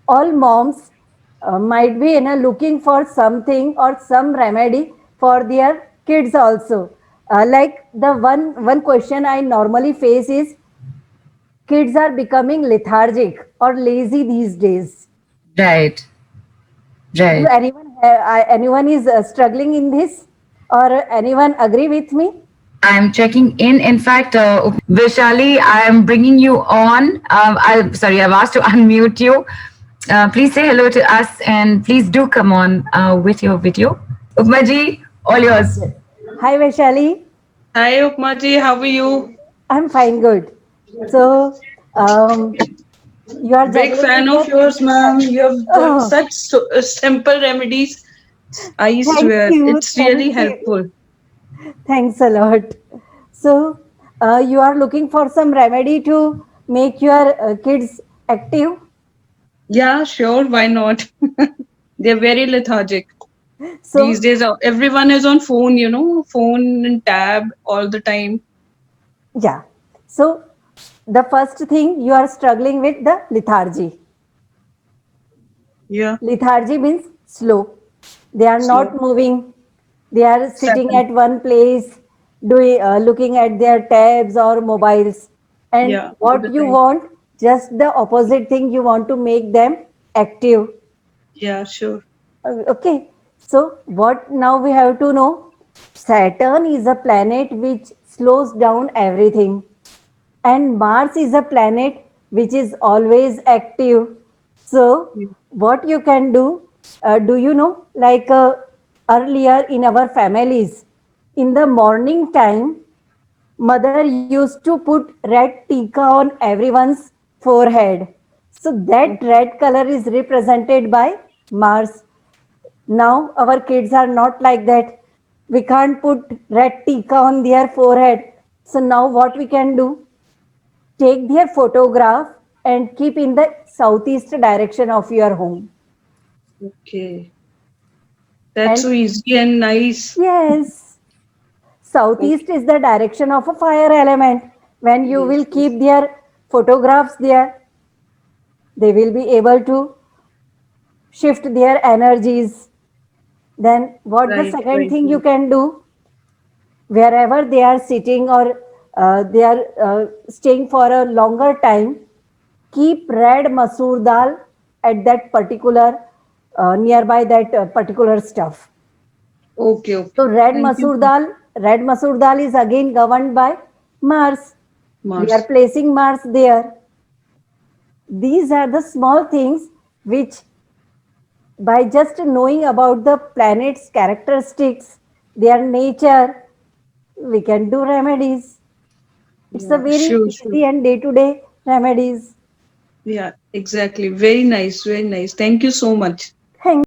all moms might be looking for something or some remedy for their kids also. Like the one question I normally face is kids are becoming lethargic or lazy these days. Right, Do right. anyone is struggling in this, or anyone agree with me? I'm checking in. In fact, Vishali, I am bringing you on. I've asked to unmute you. Please say hello to us and please do come on with your video. Upma ji, all yours. Yes. Hi Vaishali, Hi Upma ji, how are you? I'm fine, good. So you are Big juggling with fan your of yours, kids. ma'am. You have got Oh, such simple remedies. I thank swear, you, it's really thank you. helpful. Thanks a lot. So, you are looking for some remedy to make your kids active. Yeah, sure, why not? They're very lethargic. These So, days, everyone is on phone, phone and tab all the time. yeah. So, the first thing you are struggling with the lethargy. Yeah, Lethargy means slow. They are not slow. moving. They are sitting Second. at one place, looking at their tabs or mobiles. And Yeah, all what the you time. want, just the opposite thing, you want to make them active. Yeah, sure. Okay, so what now we have to know? Saturn is a planet which slows down everything, and Mars is a planet which is always active. So, Yeah. what you can do, do you know, like earlier in our families, in the morning time, mother used to put red tika on everyone's forehead. So, that red color is represented by Mars. Now our kids are not like that. We can't put red tika on their forehead. So now what we can do? Take their photograph and keep in the southeast direction of your home. Okay. That's And so easy and nice. yes, southeast Okay. is the direction of a fire element. When you Yes, will yes. keep their photographs there, they will be able to shift their energies. Then what the Right, second right, thing you right. can do? Wherever they are sitting or they are staying for a longer time, keep red masoor dal at that particular nearby that particular stuff. Okay, So okay. Thank you, red masoor dal is again governed by Mars. We are Mars. placing Mars there. These are the small things which, by just knowing about the planet's characteristics, their nature, we can do remedies. It's a Yeah, very sure, sure. easy and day to day remedies. Yeah, exactly. Very nice, very nice. Thank you so much. Thank